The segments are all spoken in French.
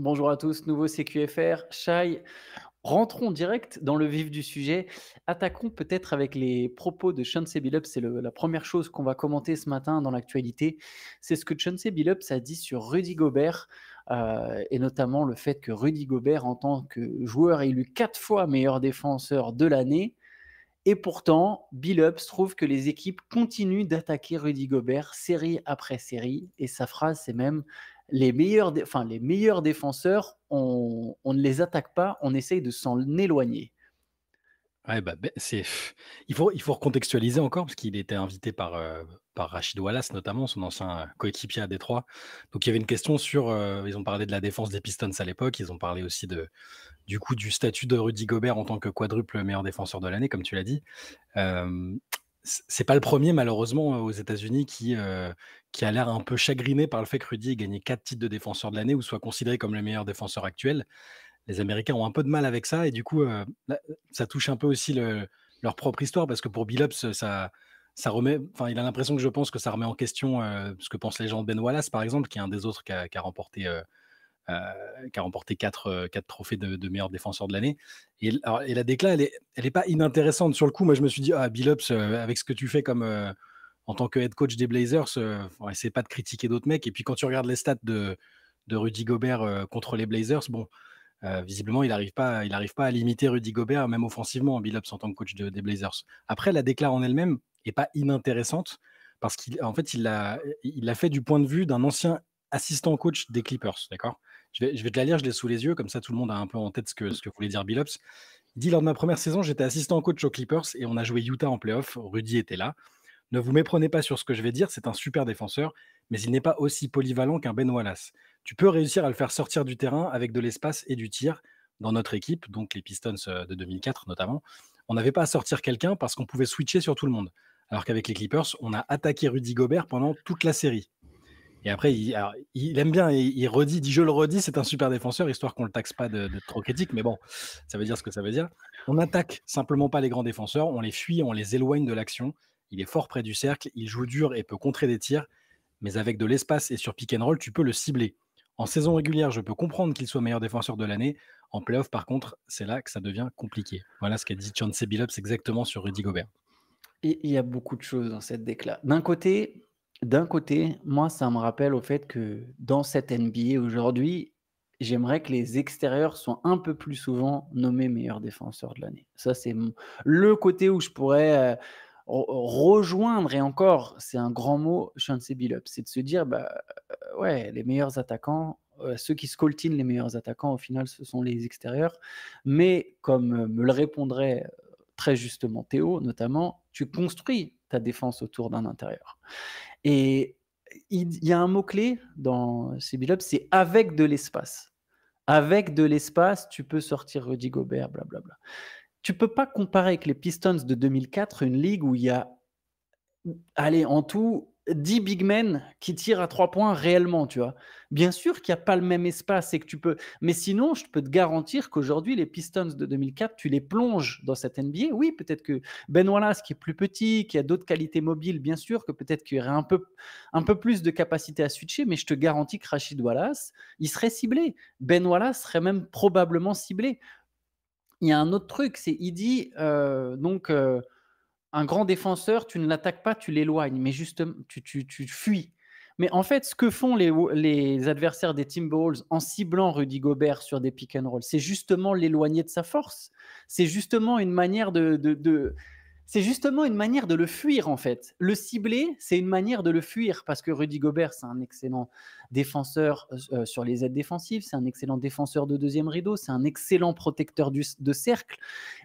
Bonjour à tous, nouveau CQFR. Shai, rentrons direct dans le vif du sujet. Attaquons peut-être avec les propos de Chauncey Billups. C'est la première chose qu'on va commenter ce matin dans l'actualité. C'est ce que Chauncey Billups a dit sur Rudy Gobert, et notamment le fait que Rudy Gobert, en tant que joueur élu 4 fois meilleur défenseur de l'année, et pourtant, Billups trouve que les équipes continuent d'attaquer Rudy Gobert série après série. Et sa phrase, c'est même les meilleurs défenseurs, on ne les attaque pas, on essaye de s'en éloigner. Ouais, bah, il faut recontextualiser encore parce qu'il était invité par Rachid Wallace notamment, son ancien, coéquipier à Détroit. Donc il y avait une question sur, ils ont parlé de la défense des Pistons à l'époque, ils ont parlé aussi du coup du statut de Rudy Gobert en tant que quadruple meilleur défenseur de l'année, comme tu l'as dit. Hem, c'est pas le premier malheureusement, aux États-Unis qui a l'air un peu chagriné par le fait que Rudy ait gagné 4 titres de défenseur de l'année ou soit considéré comme le meilleur défenseur actuel. Les Américains ont un peu de mal avec ça et du coup, là, ça touche un peu aussi leur propre histoire parce que pour Billups, ça remet enfin, il a l'impression que je pense que ça remet en question, ce que pensent les gens de Ben Wallace, par exemple, qui est un des autres qui a remporté 4 trophées de meilleur défenseur de l'année et la décla, elle est pas inintéressante sur le coup. Moi, je me suis dit: «Ah Billups, avec ce que tu fais comme, en tant que head coach des Blazers, faut essayer pas de critiquer d'autres mecs» et puis quand tu regardes les stats de Rudy Gobert, contre les Blazers, bon, visiblement, il arrive pas à limiter Rudy Gobert, même offensivement, Billups en tant que coach des Blazers. Après, la déclare en elle-même est pas inintéressante parce qu'en fait, il l'a fait du point de vue d'un ancien assistant coach des Clippers, d'accord? Je vais te la lire, je l'ai sous les yeux, comme ça tout le monde a un peu en tête ce que voulait dire Billups. Il dit: «Lors de ma première saison, j'étais assistant coach aux Clippers et on a joué Utah en playoff. Rudy était là. Ne vous méprenez pas sur ce que je vais dire, c'est un super défenseur, mais il n'est pas aussi polyvalent qu'un Ben Wallace. Tu peux réussir à le faire sortir du terrain avec de l'espace et du tir. Dans notre équipe, donc les Pistons de 2004 notamment, on n'avait pas à sortir quelqu'un parce qu'on pouvait switcher sur tout le monde. Alors qu'avec les Clippers, on a attaqué Rudy Gobert pendant toute la série. Et après, il aime bien, il redit, il dit je le redis, c'est un super défenseur, histoire qu'on ne le taxe pas d'être trop critique, mais bon, ça veut dire ce que ça veut dire. On attaque simplement pas les grands défenseurs, on les fuit, on les éloigne de l'action. Il est fort près du cercle, il joue dur et peut contrer des tirs, mais avec de l'espace et sur pick and roll, tu peux le cibler. En saison régulière, je peux comprendre qu'il soit meilleur défenseur de l'année. En playoff, par contre, c'est là que ça devient compliqué. Voilà ce qu'a dit Chauncey Billups exactement sur Rudy Gobert. Et il y a beaucoup de choses dans cette décla. D'un côté, moi, ça me rappelle au fait que dans cette NBA aujourd'hui, j'aimerais que les extérieurs soient un peu plus souvent nommés meilleurs défenseurs de l'année. Ça, c'est le côté où je pourrais rejoindre, et encore, c'est un grand mot, Chauncey Billups. C'est de se dire, bah, ouais, les meilleurs attaquants, ceux qui scoltinent les meilleurs attaquants, au final, ce sont les extérieurs. Mais comme me le répondrait très justement Théo, notamment, tu construis ta défense autour d'un intérieur. Et il y a un mot-clé dans ces build-up, c'est avec de l'espace. Avec de l'espace, tu peux sortir Rudy Gobert, blablabla. Tu peux pas comparer avec les Pistons de 2004, une ligue où il y a, allez, en tout, 10 big men qui tirent à 3 points réellement, tu vois? Bien sûr qu'il y a pas le même espace et que tu peux, mais sinon, je peux te garantir qu'aujourd'hui, les Pistons de 2004, tu les plonges dans cette NBA. Oui, peut-être que Ben Wallace, qui est plus petit, qui a d'autres qualités mobiles, bien sûr que peut-être qu'il y aurait un peu plus de capacité à switcher, mais je te garantis que Rachid Wallace, il serait ciblé. Ben Wallace serait même probablement ciblé. Il y a un autre truc, c'est il dit, un grand défenseur, tu ne l'attaques pas, tu l'éloignes, mais justement, tu fuis. Mais en fait, ce que font les adversaires des Timberwolves en ciblant Rudy Gobert sur des pick and roll, c'est justement l'éloigner de sa force. C'est justement une manière c'est justement une manière de le fuir, en fait. Le cibler, c'est une manière de le fuir parce que Rudy Gobert, c'est un excellent défenseur sur les aides défensives, c'est un excellent défenseur de deuxième rideau, c'est un excellent protecteur de cercle.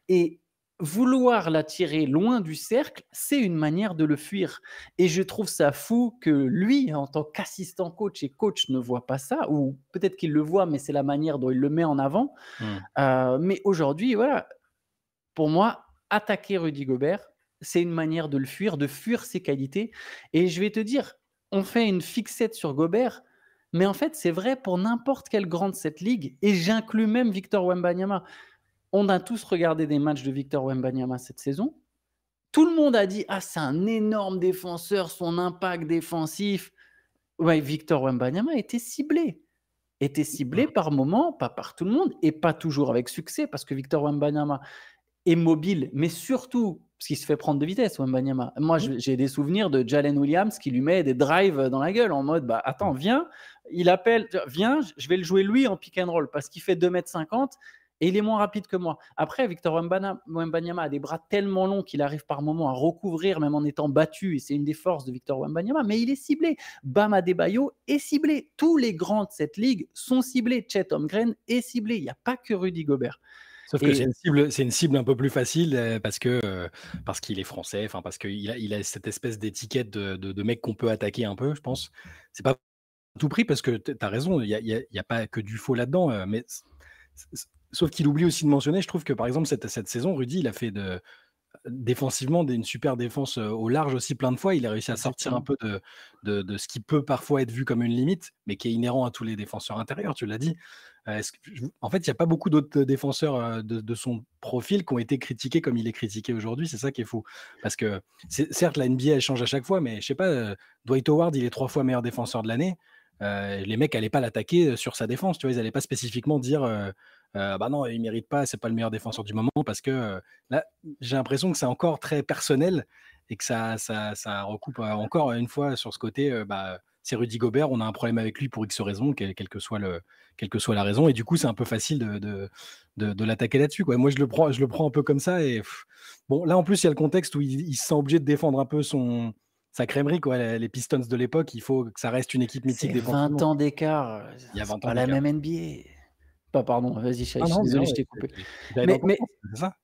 Et vouloir l'attirer loin du cercle, c'est une manière de le fuir. Et je trouve ça fou que lui, en tant qu'assistant coach et coach, ne voit pas ça, ou peut-être qu'il le voit, mais c'est la manière dont il le met en avant. Mmh. Mais aujourd'hui, voilà, pour moi, attaquer Rudy Gobert, c'est une manière de le fuir, de fuir ses qualités. Et je vais te dire, on fait une fixette sur Gobert, mais en fait, c'est vrai pour n'importe quelle grande de cette ligue, et j'inclus même Victor Wembanyama. On a tous regardé des matchs de Victor Wembanyama cette saison. Tout le monde a dit: «Ah, c'est un énorme défenseur, son impact défensif». Ouais, Victor Wembanyama était ciblé. était ciblé par moment, pas par tout le monde et pas toujours avec succès parce que Victor Wembanyama est mobile, mais surtout parce qu'il se fait prendre de vitesse, Wembanyama. Moi, j'ai des souvenirs de Jalen Williams qui lui met des drives dans la gueule en mode bah, attends, viens, il appelle, viens, je vais le jouer lui en pick and roll parce qu'il fait 2,50 m et il est moins rapide que moi. Après, Victor Wembanyama a des bras tellement longs qu'il arrive par moments à recouvrir même en étant battu et c'est une des forces de Victor Wembanyama, mais il est ciblé. Bam Adebayo est ciblé. Tous les grands de cette ligue sont ciblés. Chet Holmgren est ciblé. Il n'y a pas que Rudy Gobert. Sauf que c'est une cible un peu plus facile parce qu'il est français, parce qu'il a cette espèce d'étiquette de mec qu'on peut attaquer un peu, je pense. C'est pas à tout prix parce que tu as raison, il y a pas que du faux là-dedans, mais sauf qu'il oublie aussi de mentionner, je trouve que par exemple cette saison, Rudy, il a fait défensivement une super défense au large aussi plein de fois. Il a réussi à sortir un peu de ce qui peut parfois être vu comme une limite, mais qui est inhérent à tous les défenseurs intérieurs, tu l'as dit. En fait, il n'y a pas beaucoup d'autres défenseurs de son profil qui ont été critiqués comme il est critiqué aujourd'hui. C'est ça qui est fou. Parce que, certes, la NBA, elle change à chaque fois, mais je sais pas, Dwight Howard, il est 3 fois meilleur défenseur de l'année. Les mecs n'allaient pas l'attaquer sur sa défense, tu vois, ils n'allaient pas spécifiquement dire bah non, il mérite pas, c'est pas le meilleur défenseur du moment parce que là, j'ai l'impression que c'est encore très personnel et que ça recoupe encore une fois sur ce côté, c'est Rudy Gobert, on a un problème avec lui pour X raison, quelle que soit la raison, et du coup, c'est un peu facile de l'attaquer là-dessus, quoi. Moi, je le prends un peu comme ça et bon, là en plus, il y a le contexte où il se sent obligé de défendre un peu sa crèmerie, quoi, les Pistons de l'époque, il faut que ça reste une équipe mythique C'est 20 ans d'écart, il y a 20 c'est ans pas la d'écart. même NBA. Pardon, vas-y, je Ah suis non, désolé, non, je t'ai coupé. j'allais dans Mais, ton mais, sens, c'est ça.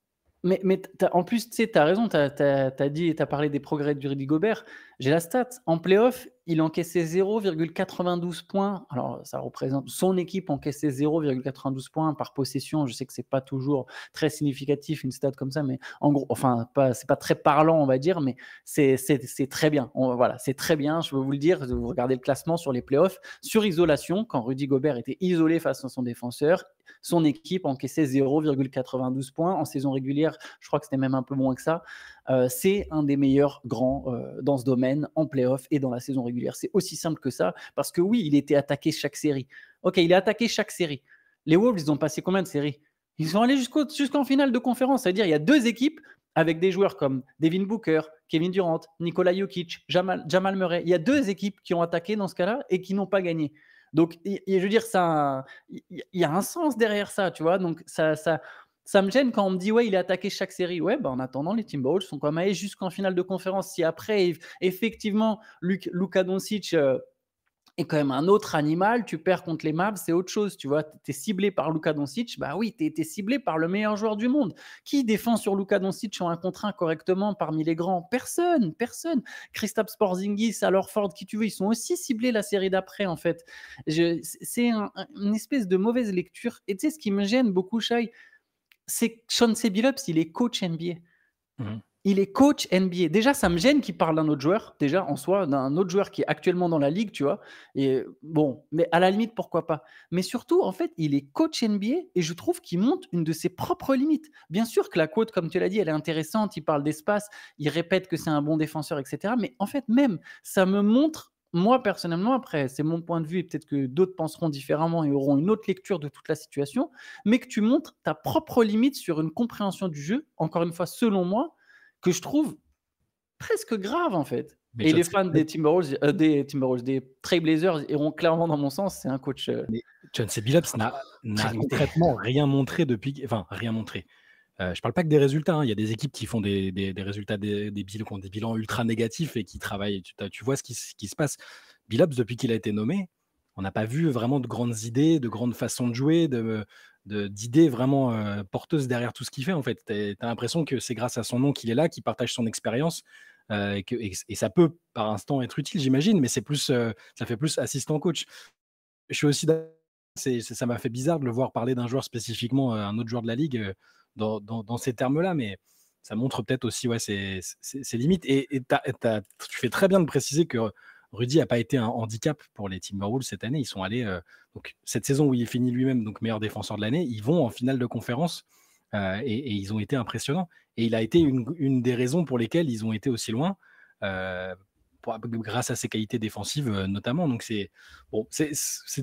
mais en plus, tu sais, tu as raison, tu as dit, tu as parlé des progrès du Rudy Gobert. J'ai la stat. En playoff, il encaissait 0,92 points. Alors, ça représente son équipe encaissait 0,92 points par possession. Je sais que c'est pas toujours très significatif une stat comme ça, mais en gros, enfin, c'est pas très parlant, on va dire, mais c'est très bien. Voilà, c'est très bien. Je veux vous le dire. Vous regardez le classement sur les playoffs sur isolation, quand Rudy Gobert était isolé face à son défenseur, son équipe encaissait 0,92 points en saison régulière. Je crois que c'était même un peu moins que ça. C'est un des meilleurs grands dans ce domaine en playoff et dans la saison régulière. C'est aussi simple que ça parce que oui, il était attaqué chaque série. Ok, il a attaqué chaque série. Les Wolves, ils ont passé combien de séries? Ils sont allés jusqu'en finale de conférence. C'est-à-dire, il y a 2 équipes avec des joueurs comme Devin Booker, Kevin Durant, Nikola Jokic, Jamal Murray. Il y a 2 équipes qui ont attaqué dans ce cas-là et qui n'ont pas gagné. Donc, je veux dire, il y a un sens derrière ça, tu vois. Donc, ça me gêne quand on me dit, ouais, il est attaqué chaque série. Ouais, en attendant, les Timberwolves sont quand même allés jusqu'en finale de conférence. Si après, effectivement, Luka Doncic est quand même un autre animal, tu perds contre les Mavs, c'est autre chose, tu vois. Tu es ciblé par Luka Doncic, bah oui, tu es ciblé par le meilleur joueur du monde. Qui défend sur Luka Doncic en 1 contre 1 correctement parmi les grands? Personne. Kristaps Porzingis, Al Horford, qui tu veux, ils sont aussi ciblés la série d'après, en fait. C'est une espèce de mauvaise lecture. Et tu sais, ce qui me gêne beaucoup, Shai, c'est que Chauncey Billups, il est coach NBA. Il est coach NBA. Déjà, ça me gêne qu'il parle d'un autre joueur, déjà en soi, d'un autre joueur qui est actuellement dans la ligue, tu vois. Et bon, mais à la limite, pourquoi pas. Mais surtout, en fait, il est coach NBA et je trouve qu'il montre une de ses propres limites. Bien sûr que la quote, comme tu l'as dit, elle est intéressante. Il parle d'espace, il répète que c'est un bon défenseur, etc. Mais en fait, même, ça me montre, moi personnellement, après, c'est mon point de vue et peut-être que d'autres penseront différemment et auront une autre lecture de toute la situation, mais que tu montres ta propre limite sur une compréhension du jeu, encore une fois, selon moi, que je trouve presque grave en fait. Mais Et les fans des Trailblazers iront clairement dans mon sens. C'est un coach. Mais Chauncey Billups n'a concrètement rien montré depuis, enfin rien montré. Je parle pas que des résultats, hein. Il y a des équipes qui font des résultats, qui ont des bilans ultra négatifs et qui travaillent. Tu vois ce qui se passe. Billups, depuis qu'il a été nommé, on n'a pas vu vraiment de grandes idées, de grandes façons de jouer, d'idées vraiment porteuses derrière tout ce qu'il fait. En fait, tu as l'impression que c'est grâce à son nom qu'il est là, qu'il partage son expérience. Et ça peut par instant être utile, j'imagine, mais ça fait plus assistant coach. Je suis aussi d'accord, ça m'a fait bizarre de le voir parler d'un joueur spécifiquement, un autre joueur de la ligue, dans ces termes-là, mais ça montre peut-être aussi ouais, ses limites. Et tu fais très bien de préciser que Rudy n'a pas été un handicap pour les Timberwolves cette année. Ils sont allés, donc cette saison où il finit lui-même donc meilleur défenseur de l'année, ils vont en finale de conférence et ils ont été impressionnants. Et il a été une des raisons pour lesquelles ils ont été aussi loin. grâce à ses qualités défensives notamment. Donc c'est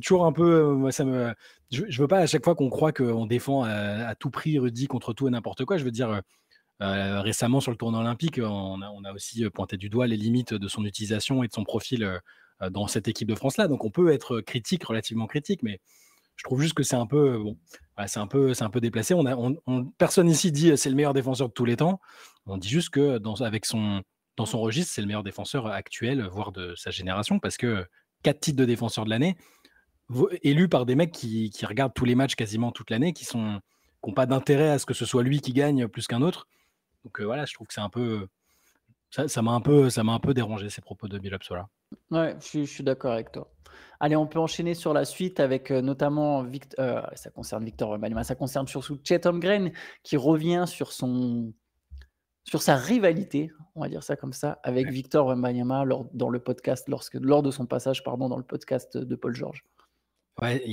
toujours un peu, moi, je veux pas à chaque fois qu'on croit qu'on défend à tout prix Rudy contre tout et n'importe quoi. Je veux dire, récemment sur le tournoi olympique, on a aussi pointé du doigt les limites de son utilisation et de son profil dans cette équipe de France là. Donc on peut être critique, relativement critique, mais je trouve juste que c'est un peu bon, voilà, c'est un peu déplacé. Personne ici dit c'est le meilleur défenseur de tous les temps. On dit juste que dans son registre, c'est le meilleur défenseur actuel, voire de sa génération, parce que 4 titres de défenseur de l'année, élus par des mecs qui regardent tous les matchs quasiment toute l'année, qui n'ont pas d'intérêt à ce que ce soit lui qui gagne plus qu'un autre. Donc voilà, je trouve que c'est un peu ça m'a un peu dérangé ces propos de Billups, voilà. Ouais, je suis d'accord avec toi. Allez, on peut enchaîner sur la suite avec, notamment ça concerne Victor Wembanyama, ça concerne surtout Chet Holmgren qui revient sur sa rivalité, on va dire ça comme ça, avec Ouais. Victor Wembanyama lors de son passage, pardon, dans le podcast de Paul George. Ouais,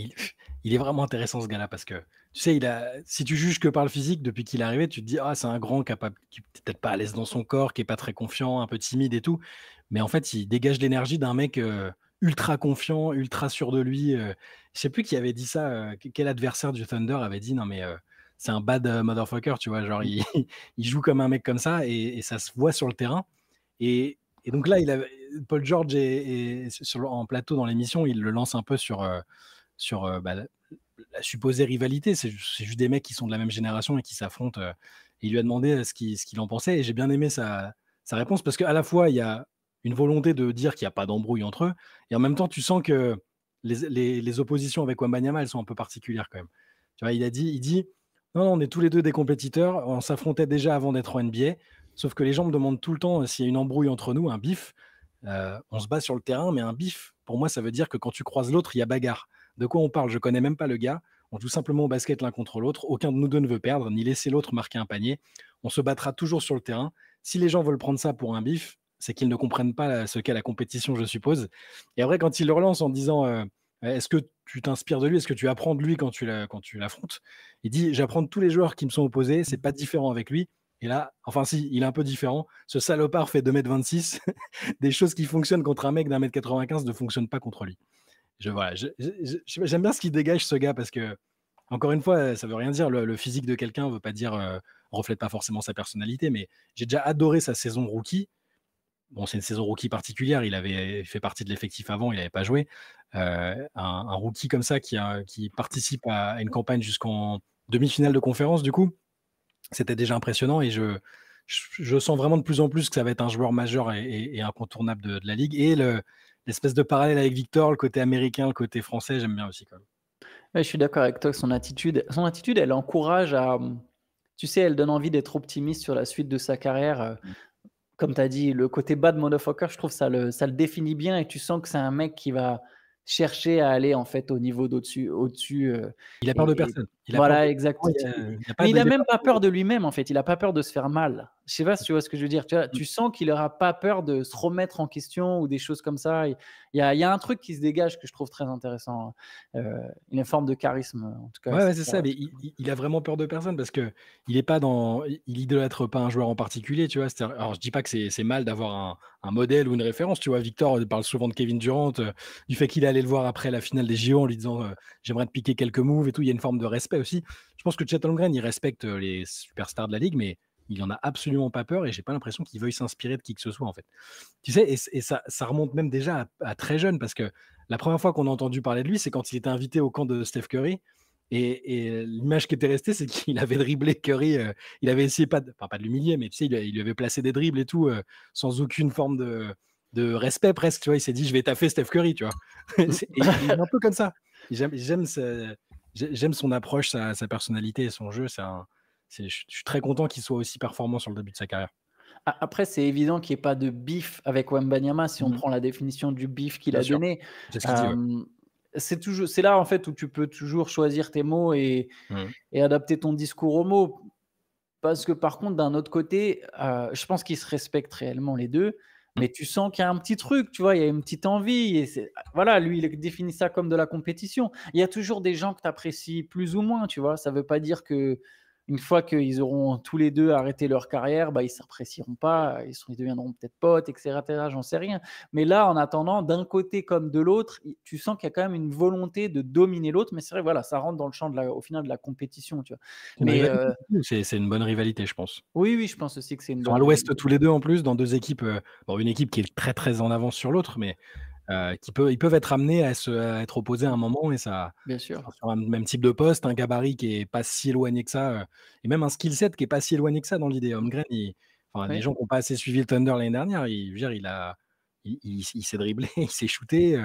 il est vraiment intéressant ce gars-là parce que, tu sais, si tu juges que par le physique depuis qu'il est arrivé, tu te dis: «Ah, c'est un grand capable qui est peut-être pas à l'aise dans son corps, qui est pas très confiant, un peu timide et tout». Mais en fait, il dégage l'énergie d'un mec, ultra confiant, ultra sûr de lui, je sais plus qui avait dit ça, quel adversaire du Thunder avait dit: «Non mais, c'est un bad, motherfucker», tu vois? Genre il il joue comme un mec comme ça et ça se voit sur le terrain et donc là, Paul George est en plateau dans l'émission, il le lance un peu sur bah, la supposée rivalité. C'est juste des mecs qui sont de la même génération et qui s'affrontent. Il lui a demandé ce qu'il en pensait et j'ai bien aimé sa réponse parce qu'à la fois, il y a une volonté de dire qu'il n'y a pas d'embrouille entre eux et en même temps, tu sens que les oppositions avec Wembanyama, elles sont un peu particulières quand même. Tu vois, il dit non, non, on est tous les deux des compétiteurs, on s'affrontait déjà avant d'être en NBA, sauf que les gens me demandent tout le temps s'il y a une embrouille entre nous, un bif. On se bat sur le terrain, mais un bif, pour moi, ça veut dire que quand tu croises l'autre, il y a bagarre. De quoi on parle? Je connais même pas le gars. On joue simplement au basket l'un contre l'autre. Aucun de nous deux ne veut perdre, ni laisser l'autre marquer un panier. On se battra toujours sur le terrain. Si les gens veulent prendre ça pour un bif, c'est qu'ils ne comprennent pas ce qu'est la compétition, je suppose. Et après, quand il le relance en disant est-ce que tu t'inspires de lui? Est-ce que tu apprends de lui quand tu l'affrontes? Il dit j'apprends de tous les joueurs qui me sont opposés. C'est pas différent avec lui. Et là, enfin si, il est un peu différent. Ce salopard fait 2,26 m. Des choses qui fonctionnent contre un mec d'1,95 m ne fonctionnent pas contre lui. Voilà, j'aime bien ce qu'il dégage ce gars parce que, encore une fois, ça veut rien dire. Le physique de quelqu'un veut pas dire, reflète pas forcément sa personnalité, mais j'ai déjà adoré sa saison rookie. Bon, c'est une saison rookie particulière. Il avait fait partie de l'effectif avant, il n'avait pas joué. Un rookie comme ça qui participe à une campagne jusqu'en demi-finale de conférence, du coup, c'était déjà impressionnant et je sens vraiment de plus en plus que ça va être un joueur majeur et incontournable de la ligue. Et l'espèce de parallèle avec Victor, le côté américain, le côté français, j'aime bien aussi quand même. Ouais, je suis d'accord avec toi, son attitude, elle encourage à, tu sais, elle donne envie d'être optimiste sur la suite de sa carrière, Mmh. comme tu as dit, le côté bad motherfucker, je trouve ça le définit bien et tu sens que c'est un mec qui va chercher à aller, en fait, au niveau au-dessus, Il a peur de et personne. Il a peur voilà, de exact. il y a pas Mais il de a il y a même pas pas de peur de lui-même, en fait, il a pas peur de se faire mal. Je sais pas si tu vois ce que je veux dire? Tu vois? mmh. Tu sens qu'il aura pas peur de se remettre en question ou des choses comme ça. Il y a un truc qui se dégage que je trouve très intéressant, une forme de charisme, en tout cas, Ouais, c'est ouais, c'est ça. ça, mais il a vraiment peur de personne parce qu'il est pas dans il idolâtre pas un joueur en particulier, tu vois? C'est-à-dire alors je dis pas que c'est mal d'avoir un modèle ou une référence, tu vois? Victor, parle souvent de Kevin Durant, du fait qu'il est allé le voir après la finale des JO en lui disant, «J'aimerais te piquer quelques moves et tout». Il y a une forme de respect aussi. Je pense que Chet Holmgren, il respecte, les superstars de la ligue, mais il en a absolument pas peur et j'ai pas l'impression qu'il veuille s'inspirer de qui que ce soit, en fait. Tu sais? Et ça remonte même déjà à très jeune parce que la première fois qu'on a entendu parler de lui, c'est quand il était invité au camp de Steph Curry et l'image qui était restée, c'est qu'il avait dribblé Curry, il avait essayé pas de l'humilier, mais tu sais, il lui avait placé des dribbles et tout, sans aucune forme de respect presque, tu vois? Il s'est dit: «Je vais taffer Steph Curry», tu vois? Il est un peu comme ça. J'aime son approche, sa personnalité et son jeu. Je suis très content qu'il soit aussi performant sur le début de sa carrière. Après, c'est évident qu'il y ait pas de beef avec Wembanyama si on Mmh. prend la définition du beef qu'il Bien a sûr. donné. C'est ce qu'il dit, ouais. Hem, c'est là, en fait, où tu peux toujours choisir tes mots Mmh. et adapter ton discours aux mots. Parce que par contre, d'un autre côté, je pense qu'ils se respectent réellement les 2, Mmh. mais tu sens qu'il y a un petit truc, tu vois? Il y a une petite envie et voilà, lui, il définit ça comme de la compétition. Il y a toujours des gens que tu apprécies plus ou moins, tu vois? Ça veut pas dire que une fois qu'ils auront tous les 2 arrêté leur carrière, bah, ils s'apprécieront pas, ils deviendront peut-être potes et cetera, j'en sais rien. Mais là, en attendant, d'un côté comme de l'autre, i tu sens qu'il y a quand même une volonté de dominer l'autre, mais c'est vrai, voilà, ça rentre dans le champ au final de la compétition, tu vois? C'est une Mais rivalité ou c'est une bonne rivalité, je pense. oui, oui, je pense aussi que c'est une Ils sont à bonne l'ouest tous rivalité. les 2 en plus, dans 2 équipes, bon une équipe qui est très, très en avance sur l'autre, mais ils peuvent être amenés à être opposés à un moment et ça Bien sûr, sur un même type de poste, un gabarit qui est pas si éloigné que ça, et même un skill set qui est pas si éloigné que ça dans l'idée. Holmgren, enfin les oui. gens qui ont pas assez suivi le Thunder l'année dernière, je veux dire, il s'est dribblé, il s'est shooté,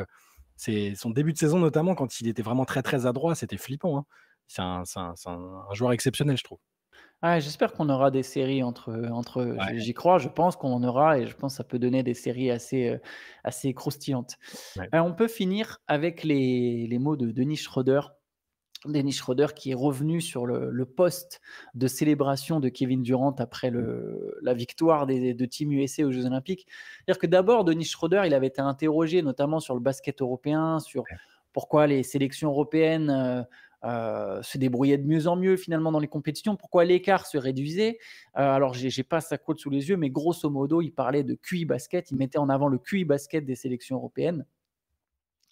c'est son début de saison notamment quand il était vraiment très, très adroit, c'était flippant, hein. C'est un joueur exceptionnel, je trouve. Ah, j'espère qu'on aura des séries entre Ouais, j'y crois, je pense qu'on en aura et je pense que ça peut donner des séries assez croustillantes. ouais. On peut finir avec les mots de Dennis Schroeder. Dennis Schroeder qui est revenu sur le post de célébration de Kevin Durant après la victoire de Team USA aux Jeux Olympiques. C'est-à-dire que d'abord, Dennis Schroeder, il avait été interrogé notamment sur le basket européen, sur pourquoi les sélections européennes se débrouillaient de mieux en mieux finalement dans les compétitions, pourquoi l'écart se réduisait. Alors, j'ai pas sa quote sous les yeux, mais grosso modo, il parlait de QI basket, il mettait en avant le QI basket des sélections européennes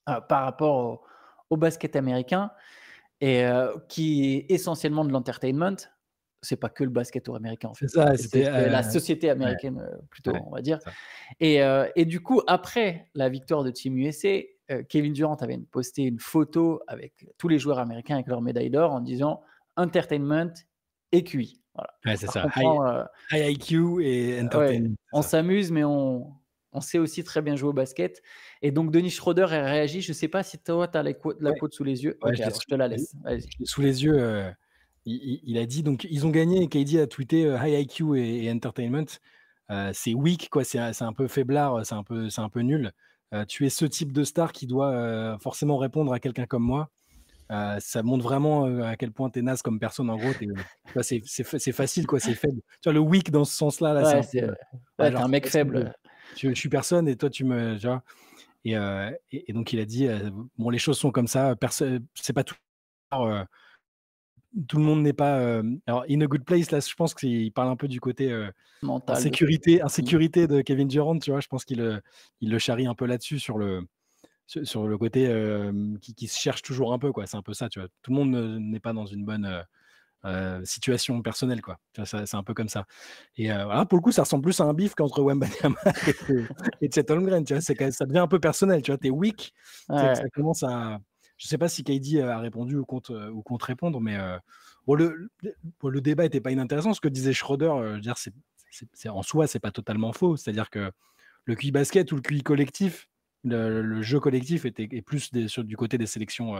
par rapport au basket américain et qui est essentiellement de l'entertainment. C'est pas que le basket américain en C'est fait, ça, c'est c'était, la société ouais, américaine, plutôt, ouais, on va dire. c'est ça. Et du coup, après la victoire de Team USA, Kevin Durant avait posté une photo avec tous les joueurs américains avec leur médaille d'or en disant: «Entertainment et QI». Voilà, Ouais, donc c'est ça ça. High reprend, high IQ et ouais, entertainment, c'est on ça. s'amuse mais on sait aussi très bien jouer au basket et donc Dennis Schroeder a réagi. Je sais pas si toi tu as la Ouais, quote sous les yeux? ouais, OK, alors je te la laisse, vas-y. je l'ai sous les yeux, il a dit donc ils ont gagné et KD a tweeté, High IQ et entertainment, c'est weak quoi, c'est un peu faiblard, c'est un peu nul. Tu es ce type de star qui doit, forcément répondre à quelqu'un comme moi. Ça montre vraiment, à quel point tu es naze comme personne. En gros, tu vois, c'est facile quoi, c'est faible. Tu vois le weak dans ce sens-là, là, c'est Ouais, un peu, c'est ouais, ouais, tu es genre un c'est mec facile de faible. je suis personne et toi tu vois? Et donc il a dit, bon les choses sont comme ça, c'est pas heu, tout le monde n'est pas, alors in a good place là, je pense qu'il parle un peu du côté, Mental de mmh. insécurité de Kevin Durant, tu vois? Je pense il le charrie un peu là-dessus sur le côté, qui se cherche toujours un peu quoi, c'est un peu ça, tu vois? Tout le monde n'est pas dans une bonne, situation personnelle quoi. Tu vois? C'est un peu comme ça et voilà, pour le coup, ça ressemble plus à un bif qu'entre Wembanyama et Chet Holmgren, tu vois? C'est quand même ça devient un peu personnel, tu vois? Tu es weak, c'est que Ouais, ça commence à je sais pas si KD a répondu ou compte répondre, mais bon le débat était pas inintéressant. Ce que disait Schroeder, je veux dire, c'est en soi, c'est pas totalement faux. C'est-à-dire que le QI basket ou le QI collectif, le jeu collectif est plus du côté des sélections,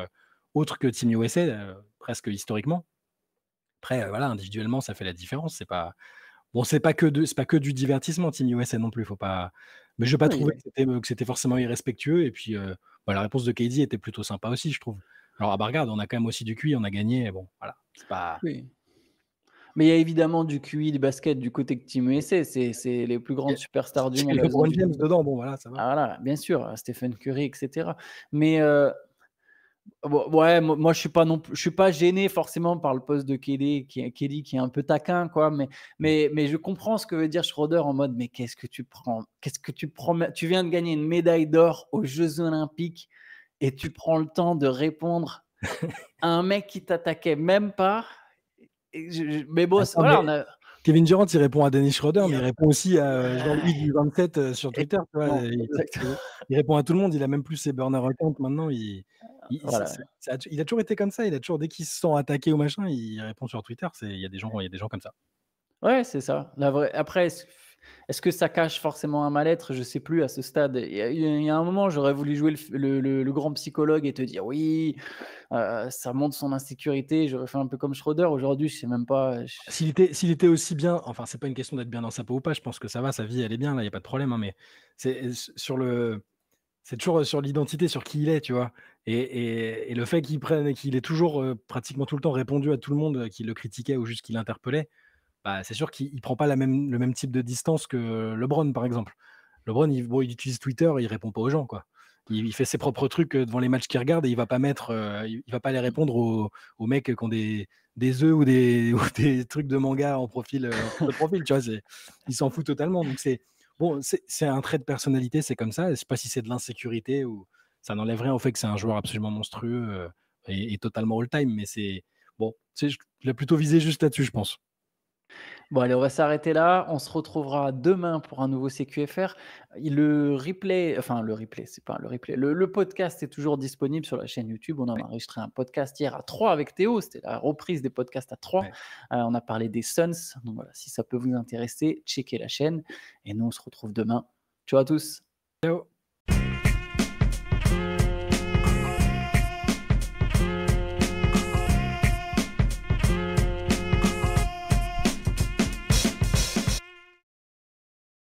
autres que Team USA, presque historiquement. Après, voilà, individuellement, ça fait la différence. C'est pas bon, c'est pas que du divertissement Team USA non plus, faut pas mais je vais pas trouver oui, que c'était forcément irrespectueux et puis, bah, la réponse de KD était plutôt sympa aussi, je trouve. Alors, ah, bah, regarde, on a quand même aussi du QI, on a gagné, bon, voilà, c'est pas oui. Mais il y a évidemment du QI du basket du côté de Team USA, c'est les plus il y grandes a superstars du il y monde, a elles ont LeBron du James dedans, bon, voilà, ça va. ah voilà, bien sûr, Stephen Curry et cetera. Mais ouais, moi je suis pas gêné forcément par le poste de Kelly qui est un peu taquin quoi, Mmh. mais je comprends ce que veut dire Schroeder en mode: «Mais qu'est-ce que tu prends? Qu'est-ce que tu prends? Tu viens de gagner une médaille d'or aux Jeux olympiques et tu prends le temps de répondre à un mec qui t'attaquait même pas». Et mais bon, Attends, voilà, mais Kevin Durant, il répond à Dennis Schroeder, il y mais a il répond aussi à Jean-Louis du 27, sur Twitter, tu vois? exactement, exactement, Il répond à tout le monde, il a même plus ses burner accounts maintenant, voilà. il a toujours été comme ça, il a toujours dès qu'il se sent attaqué ou machin, il répond sur Twitter, il y a des gens comme ça. Ouais, c'est ça. La vraie après, est-ce que ça cache forcément un mal-être? Je sais plus à ce stade. Il y a un moment, j'aurais voulu jouer le grand psychologue et te dire: «Oui, ça montre son insécurité». J'aurais fait un peu comme Schroeder. Aujourd'hui, je sais même pas, S'il était aussi bien enfin, c'est pas une question d'être bien dans sa peau ou pas, je pense que ça va, sa vie elle est bien là, il y a pas de problème, hein, mais c'est toujours, sur l'identité, sur qui il est, tu vois? Et le fait qu'il ait toujours, pratiquement tout le temps répondu à tout le monde, qui le critiquait ou juste qui l'interpellait, bah, c'est sûr qu'il prend pas le même type de distance que LeBron, par exemple. LeBron, il utilise Twitter, il répond pas aux gens, quoi. il fait ses propres trucs devant les matchs qu'il regarde et il va pas mettre, il va pas aller répondre aux mecs qui ont des œufs ou des ou des trucs de manga en profil, en photo de profil, tu vois? Il s'en fout totalement, donc bon, c'est un trait de personnalité, c'est comme ça. Je sais pas si c'est de l'insécurité ou ça n'enlève rien au fait que c'est un joueur absolument monstrueux, et totalement all time, mais c'est bon, tu sais, je l'ai plutôt visé juste là-dessus, je pense. Bon allez, on va s'arrêter là. On se retrouvera demain pour un nouveau CQFR. Le replay, enfin le replay, c'est pas le replay. Le podcast est toujours disponible sur la chaîne YouTube. On en a Ouais, enregistré un podcast hier à 3 avec Théo. C'était la reprise des podcasts à 3. ouais. On a parlé des Suns. Donc voilà, si ça peut vous intéresser, checkez la chaîne. Et nous, on se retrouve demain. Ciao à tous. Ciao.